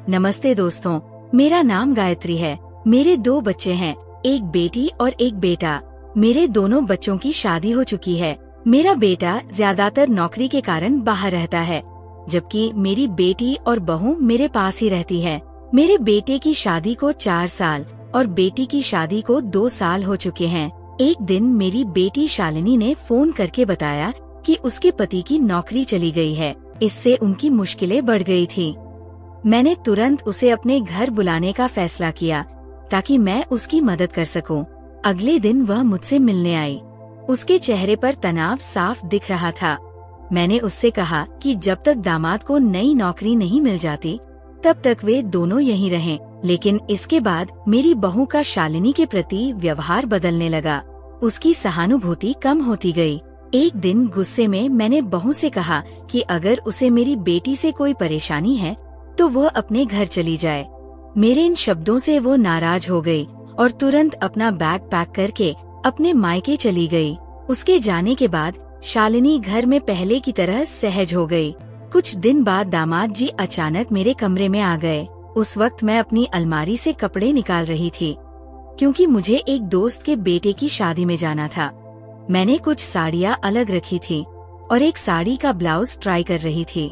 नमस्ते दोस्तों, मेरा नाम गायत्री है। मेरे 2 बच्चे हैं, एक बेटी और एक बेटा। मेरे दोनों बच्चों की शादी हो चुकी है। मेरा बेटा ज्यादातर नौकरी के कारण बाहर रहता है, जबकि मेरी बेटी और बहू मेरे पास ही रहती है। मेरे बेटे की शादी को 4 साल और बेटी की शादी को 2 साल हो चुके हैं। एक दिन मेरी बेटी शालिनी ने फोन करके बताया कि उसके पति की नौकरी चली गई है। इससे उनकी मुश्किलें बढ़ गई थी। मैंने तुरंत उसे अपने घर बुलाने का फैसला किया ताकि मैं उसकी मदद कर सकूं। अगले दिन वह मुझसे मिलने आई। उसके चेहरे पर तनाव साफ दिख रहा था। मैंने उससे कहा कि जब तक दामाद को नई नौकरी नहीं मिल जाती तब तक वे दोनों यहीं रहें। लेकिन इसके बाद मेरी बहू का शालिनी के प्रति व्यवहार बदलने लगा। उसकी सहानुभूति कम होती गई। एक दिन गुस्से में मैंने बहू से कहा कि अगर उसे मेरी बेटी से कोई परेशानी है तो वह अपने घर चली जाए। मेरे इन शब्दों से वो नाराज हो गई और तुरंत अपना बैग पैक करके अपने मायके चली गई। उसके जाने के बाद शालिनी घर में पहले की तरह सहज हो गई। कुछ दिन बाद दामाद जी अचानक मेरे कमरे में आ गए। उस वक्त मैं अपनी अलमारी से कपड़े निकाल रही थी, क्योंकि मुझे एक दोस्त के बेटे की शादी में जाना था। मैंने कुछ साड़ियाँ अलग रखी थी और एक साड़ी का ब्लाउज ट्राई कर रही थी।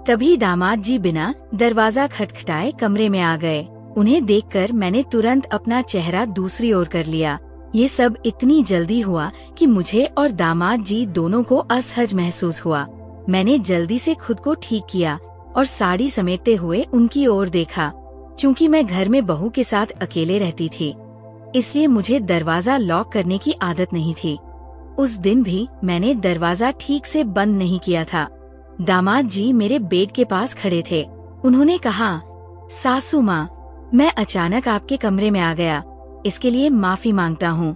तभी दामाद जी बिना दरवाजा खटखटाए कमरे में आ गए। उन्हें देखकर मैंने तुरंत अपना चेहरा दूसरी ओर कर लिया। ये सब इतनी जल्दी हुआ कि मुझे और दामाद जी दोनों को असहज महसूस हुआ। मैंने जल्दी से खुद को ठीक किया और साड़ी समेटते हुए उनकी ओर देखा। चूँकि मैं घर में बहू के साथ अकेले रहती थी, इसलिए मुझे दरवाजा लॉक करने की आदत नहीं थी। उस दिन भी मैंने दरवाजा ठीक से बंद नहीं किया था। दामाद जी मेरे बेड के पास खड़े थे। उन्होंने कहा, सासू माँ, मैं अचानक आपके कमरे में आ गया, इसके लिए माफी मांगता हूँ।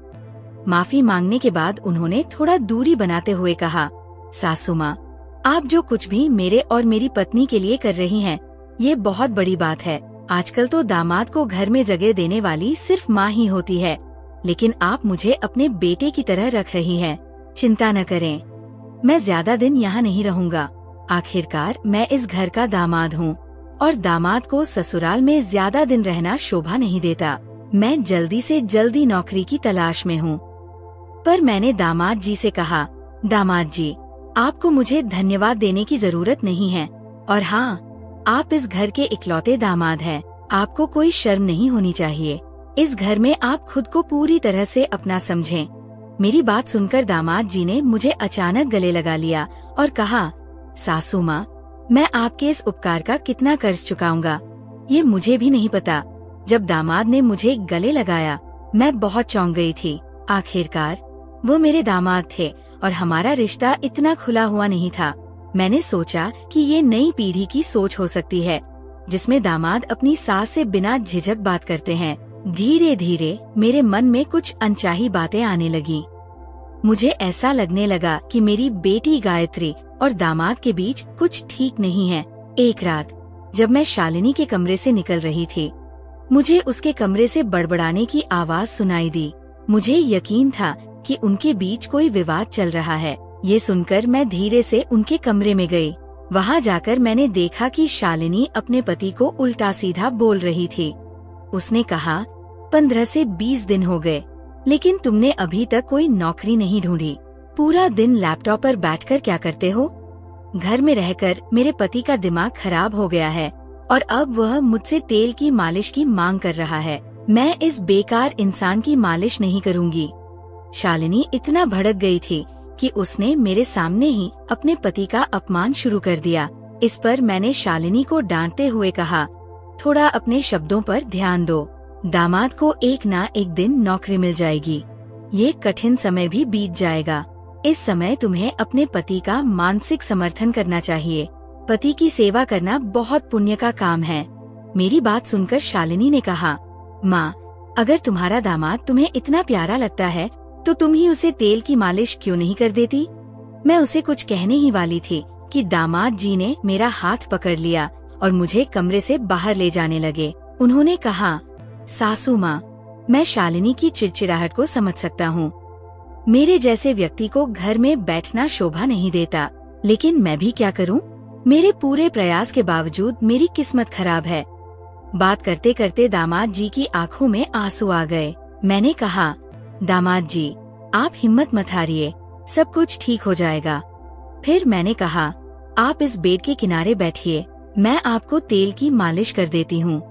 माफी मांगने के बाद उन्होंने थोड़ा दूरी बनाते हुए कहा, सासू माँ, आप जो कुछ भी मेरे और मेरी पत्नी के लिए कर रही हैं, ये बहुत बड़ी बात है। आजकल तो दामाद को घर में जगह देने वाली सिर्फ माँ ही होती है, लेकिन आप मुझे अपने बेटे की तरह रख रही हैं। चिंता न करें, मैं ज्यादा दिन यहाँ नहीं रहूँगा। आखिरकार मैं इस घर का दामाद हूँ और दामाद को ससुराल में ज्यादा दिन रहना शोभा नहीं देता। मैं जल्दी से जल्दी नौकरी की तलाश में हूँ। पर मैंने दामाद जी से कहा, दामाद जी, आपको मुझे धन्यवाद देने की जरूरत नहीं है। और हाँ, आप इस घर के इकलौते दामाद हैं। आपको कोई शर्म नहीं होनी चाहिए। इस घर में आप खुद को पूरी तरह से अपना समझें। मेरी बात सुनकर दामाद जी ने मुझे अचानक गले लगा लिया और कहा, सासू माँ, मैं आपके इस उपकार का कितना कर्ज चुकाऊंगा, ये मुझे भी नहीं पता। जब दामाद ने मुझे गले लगाया, मैं बहुत चौंक गई थी। आखिरकार वो मेरे दामाद थे और हमारा रिश्ता इतना खुला हुआ नहीं था। मैंने सोचा कि ये नई पीढ़ी की सोच हो सकती है, जिसमें दामाद अपनी सास से बिना झिझक बात करते हैं। धीरे धीरे मेरे मन में कुछ अनचाही बातें आने लगी। मुझे ऐसा लगने लगा कि मेरी बेटी गायत्री और दामाद के बीच कुछ ठीक नहीं है। एक रात जब मैं शालिनी के कमरे से निकल रही थी, मुझे उसके कमरे से बड़बड़ाने की आवाज सुनाई दी। मुझे यकीन था कि उनके बीच कोई विवाद चल रहा है। ये सुनकर मैं धीरे से उनके कमरे में गई। वहाँ जाकर मैंने देखा कि शालिनी अपने पति को उल्टा सीधा बोल रही थी। उसने कहा, 15 से 20 दिन हो गए, लेकिन तुमने अभी तक कोई नौकरी नहीं ढूंढी। पूरा दिन लैपटॉप पर बैठकर क्या करते हो? घर में रहकर मेरे पति का दिमाग खराब हो गया है और अब वह मुझसे तेल की मालिश की मांग कर रहा है। मैं इस बेकार इंसान की मालिश नहीं करूंगी। शालिनी इतना भड़क गई थी कि उसने मेरे सामने ही अपने पति का अपमान शुरू कर दिया। इस पर मैंने शालिनी को डांटते हुए कहा, थोड़ा अपने शब्दों पर ध्यान दो। दामाद को एक ना एक दिन नौकरी मिल जाएगी। ये कठिन समय भी बीत जाएगा। इस समय तुम्हें अपने पति का मानसिक समर्थन करना चाहिए। पति की सेवा करना बहुत पुण्य का काम है। मेरी बात सुनकर शालिनी ने कहा, माँ, अगर तुम्हारा दामाद तुम्हें इतना प्यारा लगता है तो तुम ही उसे तेल की मालिश क्यों नहीं कर देती? मैं उसे कुछ कहने ही वाली थी कि दामाद जी ने मेरा हाथ पकड़ लिया और मुझे कमरे से बाहर ले जाने लगे। उन्होंने कहा, सासू माँ, मैं शालिनी की चिड़चिड़ाहट को समझ सकता हूँ। मेरे जैसे व्यक्ति को घर में बैठना शोभा नहीं देता, लेकिन मैं भी क्या करूँ? मेरे पूरे प्रयास के बावजूद मेरी किस्मत खराब है। बात करते करते दामाद जी की आंखों में आंसू आ गए। मैंने कहा, दामाद जी, आप हिम्मत मत हारिए, सब कुछ ठीक हो जाएगा। फिर मैंने कहा, आप इस बेड के किनारे बैठिए, मैं आपको तेल की मालिश कर देती हूँ।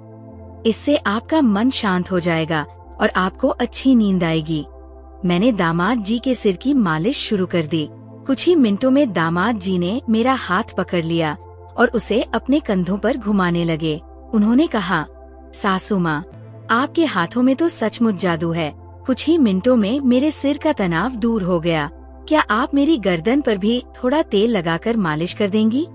इससे आपका मन शांत हो जाएगा और आपको अच्छी नींद आएगी। मैंने दामाद जी के सिर की मालिश शुरू कर दी। कुछ ही मिनटों में दामाद जी ने मेरा हाथ पकड़ लिया और उसे अपने कंधों पर घुमाने लगे। उन्होंने कहा, सासू माँ, आपके हाथों में तो सचमुच जादू है। कुछ ही मिनटों में मेरे सिर का तनाव दूर हो गया। क्या आप मेरी गर्दन पर भी थोड़ा तेल लगाकर मालिश कर देंगी?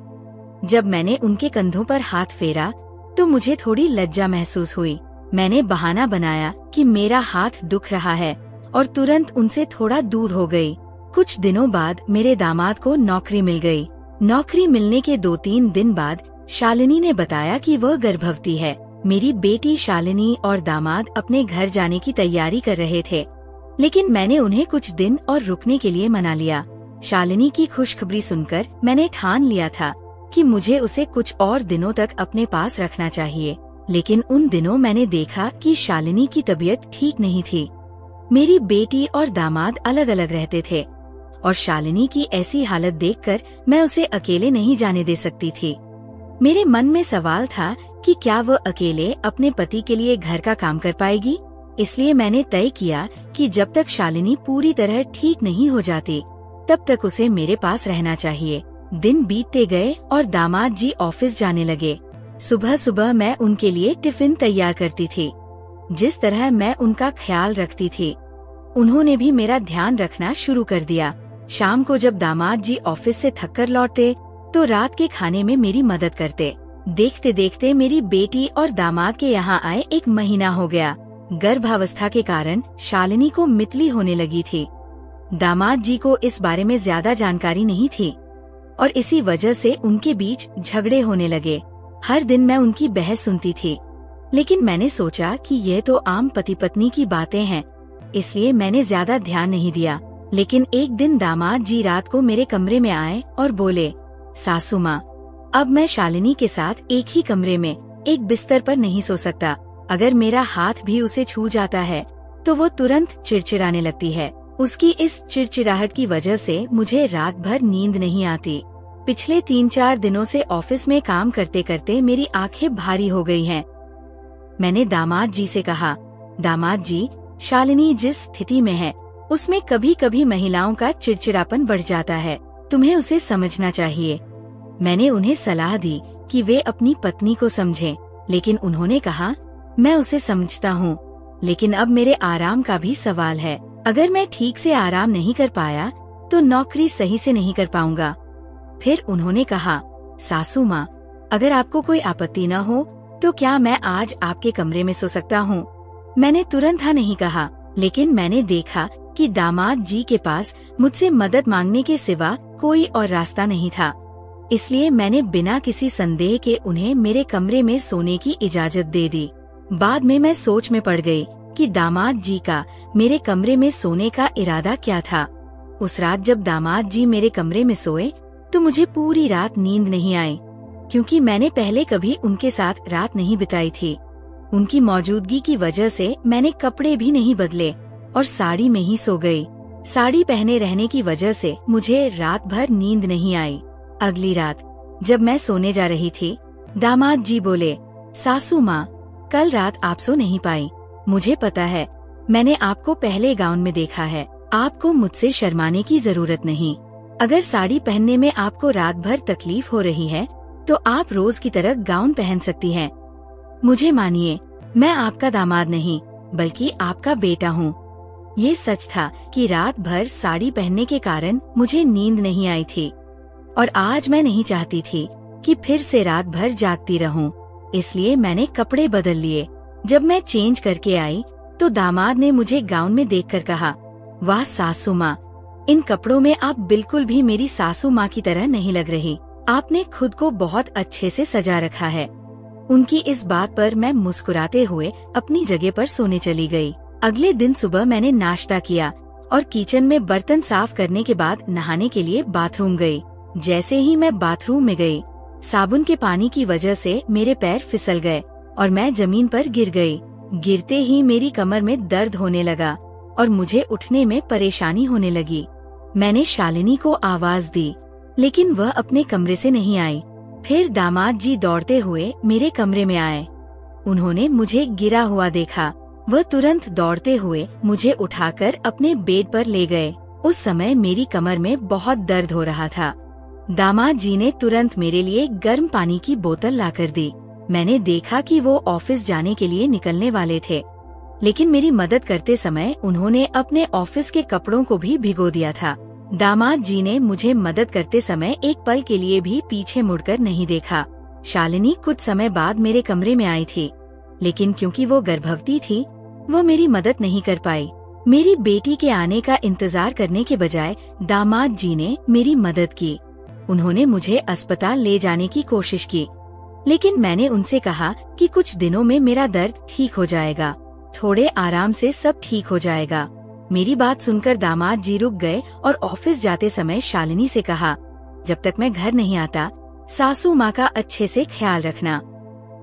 जब मैंने उनके कंधों पर हाथ फेरा तो मुझे थोड़ी लज्जा महसूस हुई। मैंने बहाना बनाया कि मेरा हाथ दुख रहा है और तुरंत उनसे थोड़ा दूर हो गई। कुछ दिनों बाद मेरे दामाद को नौकरी मिल गई। नौकरी मिलने के 2-3 दिन बाद शालिनी ने बताया कि वह गर्भवती है। मेरी बेटी शालिनी और दामाद अपने घर जाने की तैयारी कर रहे थे, लेकिन मैंने उन्हें कुछ दिन और रुकने के लिए मना लिया। शालिनी की खुशखबरी सुनकर मैंने ठान लिया था कि मुझे उसे कुछ और दिनों तक अपने पास रखना चाहिए। लेकिन उन दिनों मैंने देखा कि शालिनी की तबीयत ठीक नहीं थी। मेरी बेटी और दामाद अलग अलग रहते थे और शालिनी की ऐसी हालत देखकर मैं उसे अकेले नहीं जाने दे सकती थी। मेरे मन में सवाल था कि क्या वह अकेले अपने पति के लिए घर का काम कर पाएगी। इसलिए मैंने तय किया कि जब तक शालिनी पूरी तरह ठीक नहीं हो जाती तब तक उसे मेरे पास रहना चाहिए। दिन बीतते गए और दामाद जी ऑफिस जाने लगे। सुबह सुबह मैं उनके लिए टिफिन तैयार करती थी। जिस तरह मैं उनका ख्याल रखती थी, उन्होंने भी मेरा ध्यान रखना शुरू कर दिया। शाम को जब दामाद जी ऑफिस से थककर लौटते तो रात के खाने में मेरी मदद करते। देखते देखते मेरी बेटी और दामाद के यहाँ आए 1 महीना हो गया। गर्भावस्था के कारण शालिनी को मितली होने लगी थी। दामाद जी को इस बारे में ज्यादा जानकारी नहीं थी और इसी वजह से उनके बीच झगड़े होने लगे। हर दिन मैं उनकी बहस सुनती थी, लेकिन मैंने सोचा कि यह तो आम पति पत्नी की बातें हैं, इसलिए मैंने ज्यादा ध्यान नहीं दिया। लेकिन एक दिन दामाद जी रात को मेरे कमरे में आए और बोले, सासू माँ, अब मैं शालिनी के साथ एक ही कमरे में एक बिस्तर पर नहीं सो सकता। अगर मेरा हाथ भी उसे छू जाता है तो वो तुरंत चिड़चिड़ाने लगती है। उसकी इस चिड़चिड़ाहट की वजह से मुझे रात भर नींद नहीं आती। पिछले 3-4 दिनों से ऑफिस में काम करते करते मेरी आंखें भारी हो गई हैं। मैंने दामाद जी से कहा, दामाद जी, शालिनी जिस स्थिति में है उसमें कभी कभी महिलाओं का चिड़चिड़ापन बढ़ जाता है, तुम्हें उसे समझना चाहिए। मैंने उन्हें सलाह दी कि वे अपनी पत्नी को समझें, लेकिन उन्होंने कहा, मैं उसे समझता हूँ, लेकिन अब मेरे आराम का भी सवाल है। अगर मैं ठीक से आराम नहीं कर पाया तो नौकरी सही से नहीं कर पाऊंगा। फिर उन्होंने कहा, सासू माँ, अगर आपको कोई आपत्ति न हो तो क्या मैं आज आपके कमरे में सो सकता हूँ? मैंने तुरंत हाँ नहीं कहा, लेकिन मैंने देखा कि दामाद जी के पास मुझसे मदद मांगने के सिवा कोई और रास्ता नहीं था। इसलिए मैंने बिना किसी संदेह के उन्हें मेरे कमरे में सोने की इजाजत दे दी। बाद में मैं सोच में पड़ गई कि दामाद जी का मेरे कमरे में सोने का इरादा क्या था। उस रात जब दामाद जी मेरे कमरे में सोए तो मुझे पूरी रात नींद नहीं आई, क्योंकि मैंने पहले कभी उनके साथ रात नहीं बिताई थी। उनकी मौजूदगी की वजह से मैंने कपड़े भी नहीं बदले और साड़ी में ही सो गई। साड़ी पहने रहने की वजह से मुझे रात भर नींद नहीं आई। अगली रात जब मैं सोने जा रही थी, दामाद जी बोले, सासू माँ, कल रात आप सो नहीं पाई। मुझे पता है, मैंने आपको पहले गाउन में देखा है, आपको मुझसे शर्माने की जरूरत नहीं। अगर साड़ी पहनने में आपको रात भर तकलीफ हो रही है तो आप रोज की तरह गाउन पहन सकती हैं। मुझे मानिए, मैं आपका दामाद नहीं बल्कि आपका बेटा हूँ। ये सच था कि रात भर साड़ी पहनने के कारण मुझे नींद नहीं आई थी और आज मैं नहीं चाहती थी कि फिर से रात भर जागती रहूं। इसलिए मैंने कपड़े बदल लिए। जब मैं चेंज करके आई तो दामाद ने मुझे गाउन में देखकर कहा, वाह सासू माँ, इन कपड़ों में आप बिल्कुल भी मेरी सासू माँ की तरह नहीं लग रही। आपने खुद को बहुत अच्छे से सजा रखा है। उनकी इस बात पर मैं मुस्कुराते हुए अपनी जगह पर सोने चली गई। अगले दिन सुबह मैंने नाश्ता किया और किचन में बर्तन साफ करने के बाद नहाने के लिए बाथरूम गई। जैसे ही मैं बाथरूम में गई, साबुन के पानी की वजह से मेरे पैर फिसल गए और मैं जमीन पर गिर गई। गिरते ही मेरी कमर में दर्द होने लगा और मुझे उठने में परेशानी होने लगी। मैंने शालिनी को आवाज दी, लेकिन वह अपने कमरे से नहीं आई। फिर दामाद जी दौड़ते हुए मेरे कमरे में आए। उन्होंने मुझे गिरा हुआ देखा। वह तुरंत दौड़ते हुए मुझे उठाकर अपने बेड पर ले गए। उस समय मेरी कमर में बहुत दर्द हो रहा था। दामाद जी ने तुरंत मेरे लिए गर्म पानी की बोतल लाकर दी। मैंने देखा कि वो ऑफिस जाने के लिए निकलने वाले थे, लेकिन मेरी मदद करते समय उन्होंने अपने ऑफिस के कपड़ों को भी भिगो दिया था। दामाद जी ने मुझे मदद करते समय एक पल के लिए भी पीछे मुड़कर नहीं देखा। शालिनी कुछ समय बाद मेरे कमरे में आई थी, लेकिन क्योंकि वो गर्भवती थी, वो मेरी मदद नहीं कर पाई। मेरी बेटी के आने का इंतजार करने के बजाय दामाद जी ने मेरी मदद की। उन्होंने मुझे अस्पताल ले जाने की कोशिश की, लेकिन मैंने उनसे कहा कि कुछ दिनों में मेरा दर्द ठीक हो जाएगा, थोड़े आराम से सब ठीक हो जाएगा। मेरी बात सुनकर दामाद जी रुक गए और ऑफिस जाते समय शालिनी से कहा, जब तक मैं घर नहीं आता, सासू माँ का अच्छे से ख्याल रखना।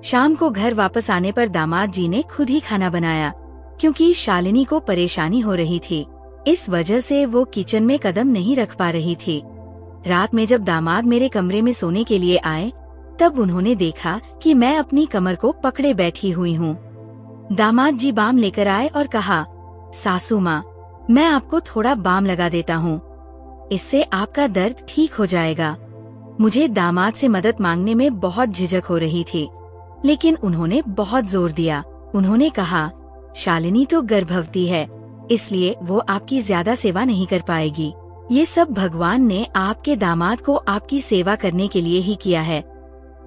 शाम को घर वापस आने पर दामाद जी ने खुद ही खाना बनाया, क्योंकि शालिनी को परेशानी हो रही थी। इस वजह से वो किचन में कदम नहीं रख पा रही थी। रात में जब दामाद मेरे कमरे में सोने के लिए आए, तब उन्होंने देखा कि मैं अपनी कमर को पकड़े बैठी हुई हूँ। दामाद जी बाम लेकर आए और कहा, सासू माँ, मैं आपको थोड़ा बाम लगा देता हूँ, इससे आपका दर्द ठीक हो जाएगा। मुझे दामाद से मदद मांगने में बहुत झिझक हो रही थी, लेकिन उन्होंने बहुत जोर दिया। उन्होंने कहा, शालिनी तो गर्भवती है, इसलिए वो आपकी ज्यादा सेवा नहीं कर पाएगी। ये सब भगवान ने आपके दामाद को आपकी सेवा करने के लिए ही किया है।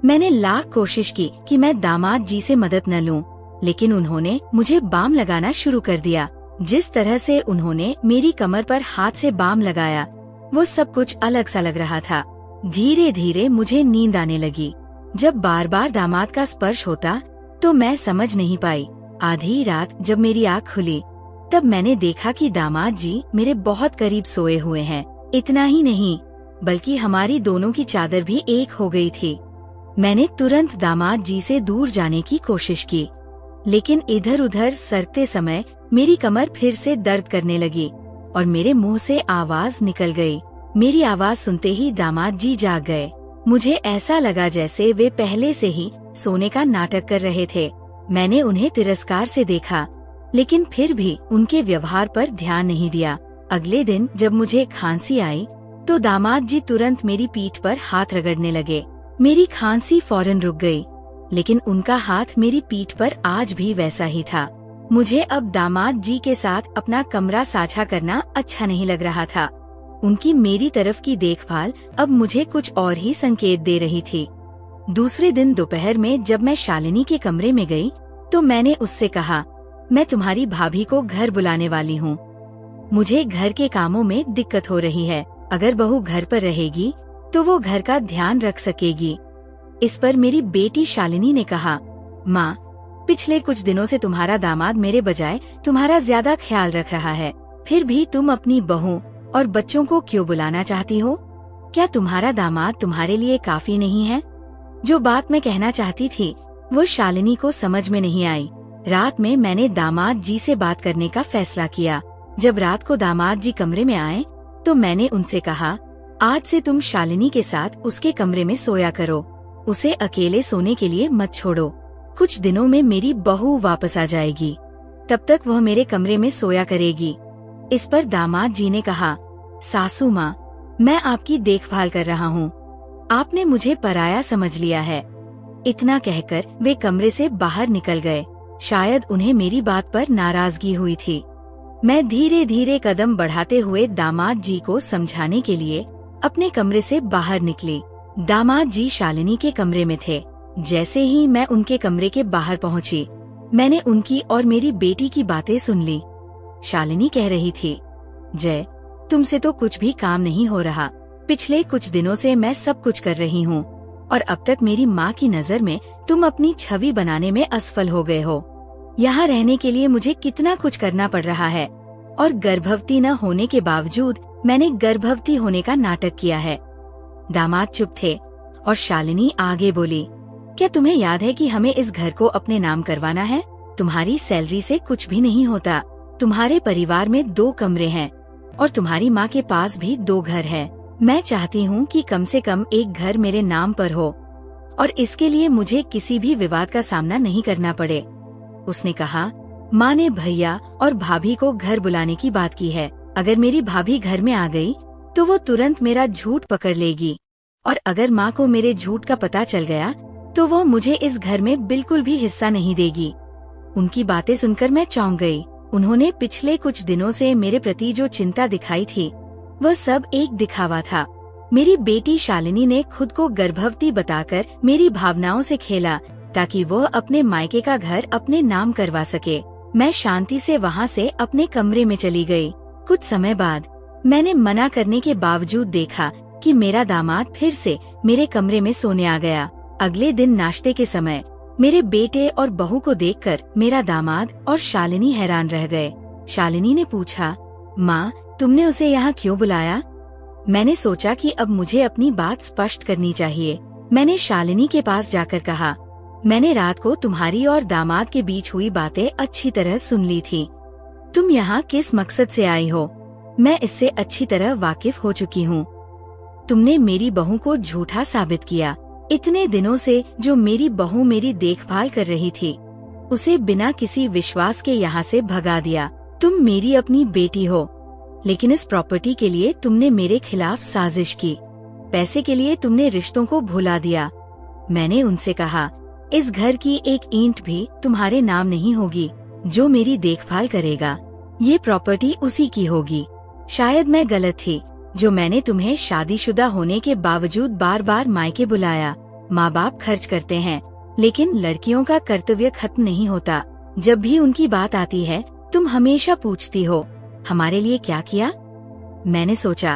मैंने लाख कोशिश की कि मैं दामाद जी से मदद न लूं, लेकिन उन्होंने मुझे बाम लगाना शुरू कर दिया। जिस तरह से उन्होंने मेरी कमर पर हाथ से बाम लगाया, वो सब कुछ अलग सा लग रहा था। धीरे धीरे मुझे नींद आने लगी। जब बार बार दामाद का स्पर्श होता तो मैं समझ नहीं पाई। आधी रात जब मेरी आँख खुली, तब मैंने देखा कि दामाद जी मेरे बहुत करीब सोए हुए हैं। इतना ही नहीं, बल्कि हमारी दोनों की चादर भी एक हो गई थी। मैंने तुरंत दामाद जी से दूर जाने की कोशिश की, लेकिन इधर उधर सरकते समय मेरी कमर फिर से दर्द करने लगी और मेरे मुंह से आवाज निकल गई। मेरी आवाज सुनते ही दामाद जी जाग गए। मुझे ऐसा लगा जैसे वे पहले से ही सोने का नाटक कर रहे थे। मैंने उन्हें तिरस्कार से देखा, लेकिन फिर भी उनके व्यवहार पर ध्यान नहीं दिया। अगले दिन जब मुझे खांसी आई, तो दामाद जी तुरंत मेरी पीठ पर हाथ रगड़ने लगे। मेरी खांसी फौरन रुक गई, लेकिन उनका हाथ मेरी पीठ पर आज भी वैसा ही था। मुझे अब दामाद जी के साथ अपना कमरा साझा करना अच्छा नहीं लग रहा था। उनकी मेरी तरफ की देखभाल अब मुझे कुछ और ही संकेत दे रही थी। दूसरे दिन दोपहर में जब मैं शालिनी के कमरे में गई, तो मैंने उससे कहा, मैं तुम्हारी भाभी को घर बुलाने वाली हूँ। मुझे घर के कामों में दिक्कत हो रही है। अगर बहू घर पर रहेगी तो वो घर का ध्यान रख सकेगी। इस पर मेरी बेटी शालिनी ने कहा, माँ, पिछले कुछ दिनों से तुम्हारा दामाद मेरे बजाय तुम्हारा ज्यादा ख्याल रख रहा है। फिर भी तुम अपनी बहू और बच्चों को क्यों बुलाना चाहती हो? क्या तुम्हारा दामाद तुम्हारे लिए काफी नहीं है? जो बात मैं कहना चाहती थी वो शालिनी को समझ में नहीं आई। रात में मैंने दामाद जी से बात करने का फैसला किया। जब रात को दामाद जी कमरे में आए, तो मैंने उनसे कहा, आज से तुम शालिनी के साथ उसके कमरे में सोया करो, उसे अकेले सोने के लिए मत छोड़ो। कुछ दिनों में मेरी बहू वापस आ जाएगी, तब तक वह मेरे कमरे में सोया करेगी। इस पर दामाद जी ने कहा, सासू माँ, मैं आपकी देखभाल कर रहा हूँ, आपने मुझे पराया समझ लिया है। इतना कहकर वे कमरे से बाहर निकल गए। शायद उन्हें मेरी बात पर नाराजगी हुई थी। मैं धीरे धीरे कदम बढ़ाते हुए दामाद जी को समझाने के लिए अपने कमरे से बाहर निकली। दामाद जी शालिनी के कमरे में थे। जैसे ही मैं उनके कमरे के बाहर पहुंची, मैंने उनकी और मेरी बेटी की बातें सुन ली। शालिनी कह रही थी, जय, तुमसे तो कुछ भी काम नहीं हो रहा। पिछले कुछ दिनों से मैं सब कुछ कर रही हूँ और अब तक मेरी माँ की नजर में तुम अपनी छवि बनाने में असफल हो गए हो। यहाँ रहने के लिए मुझे कितना कुछ करना पड़ रहा है और गर्भवती न होने के बावजूद मैंने गर्भवती होने का नाटक किया है। दामाद चुप थे और शालिनी आगे बोली, क्या तुम्हें याद है कि हमें इस घर को अपने नाम करवाना है? तुम्हारी सैलरी से कुछ भी नहीं होता। तुम्हारे परिवार में 2 कमरे हैं और तुम्हारी माँ के पास भी 2 घर है। मैं चाहती हूँ कि कम से कम एक घर मेरे नाम पर हो और इसके लिए मुझे किसी भी विवाद का सामना नहीं करना पड़े। उसने कहा, माँ ने भैया और भाभी को घर बुलाने की बात की है। अगर मेरी भाभी घर में आ गई तो वो तुरंत मेरा झूठ पकड़ लेगी और अगर माँ को मेरे झूठ का पता चल गया तो वो मुझे इस घर में बिल्कुल भी हिस्सा नहीं देगी। उनकी बातें सुनकर मैं चौंक गई। उन्होंने पिछले कुछ दिनों से मेरे प्रति जो चिंता दिखाई थी वह सब एक दिखावा था। मेरी बेटी शालिनी ने खुद को गर्भवती बताकर मेरी भावनाओं से खेला ताकि वो अपने मायके का घर अपने नाम करवा सके। मैं शांति से वहाँ से अपने कमरे में चली गई। कुछ समय बाद मैंने मना करने के बावजूद देखा कि मेरा दामाद फिर से मेरे कमरे में सोने आ गया। अगले दिन नाश्ते के समय मेरे बेटे और बहू को देखकर मेरा दामाद और शालिनी हैरान रह गए। शालिनी ने पूछा, माँ, तुमने उसे यहाँ क्यों बुलाया? मैंने सोचा कि अब मुझे अपनी बात स्पष्ट करनी चाहिए। मैंने शालिनी के पास जाकर कहा, मैंने रात को तुम्हारी और दामाद के बीच हुई बातें अच्छी तरह सुन ली थी। तुम यहाँ किस मकसद से आई हो, मैं इससे अच्छी तरह वाकिफ हो चुकी हूँ। तुमने मेरी बहू को झूठा साबित किया। इतने दिनों से जो मेरी बहू मेरी देखभाल कर रही थी उसे बिना किसी विश्वास के यहाँ से भगा दिया। तुम मेरी अपनी बेटी हो, लेकिन इस प्रॉपर्टी के लिए तुमने मेरे खिलाफ साजिश की। पैसे के लिए तुमने रिश्तों को भुला दिया। मैंने उनसे कहा, इस घर की एक ईंट भी तुम्हारे नाम नहीं होगी। जो मेरी देखभाल करेगा ये प्रॉपर्टी उसी की होगी। शायद मैं गलत थी जो मैंने तुम्हें शादीशुदा होने के बावजूद बार बार मायके बुलाया। माँ बाप खर्च करते हैं, लेकिन लड़कियों का कर्तव्य खत्म नहीं होता। जब भी उनकी बात आती है तुम हमेशा पूछती हो, हमारे लिए क्या किया? मैंने सोचा,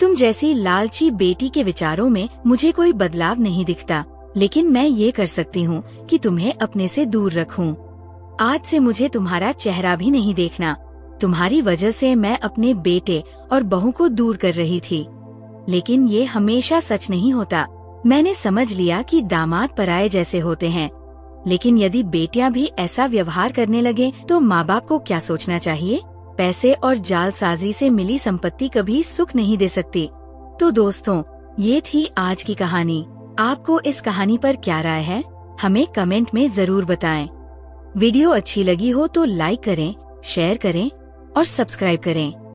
तुम जैसी लालची बेटी के विचारों में मुझे कोई बदलाव नहीं दिखता, लेकिन मैं ये कर सकती हूँ कि तुम्हें अपने से दूर रखूं। आज से मुझे तुम्हारा चेहरा भी नहीं देखना। तुम्हारी वजह से मैं अपने बेटे और बहू को दूर कर रही थी, लेकिन ये हमेशा सच नहीं होता। मैंने समझ लिया कि दामाद पराये जैसे होते हैं, लेकिन यदि बेटियां भी ऐसा व्यवहार करने लगे तो माँ बाप को क्या सोचना चाहिए? पैसे और जालसाजी से मिली संपत्ति कभी सुख नहीं दे सकती। तो दोस्तों, ये थी आज की कहानी। आपको इस कहानी पर क्या राय है, हमें कमेंट में जरूर बताएं। वीडियो अच्छी लगी हो तो लाइक करें, शेयर करें और सब्सक्राइब करें।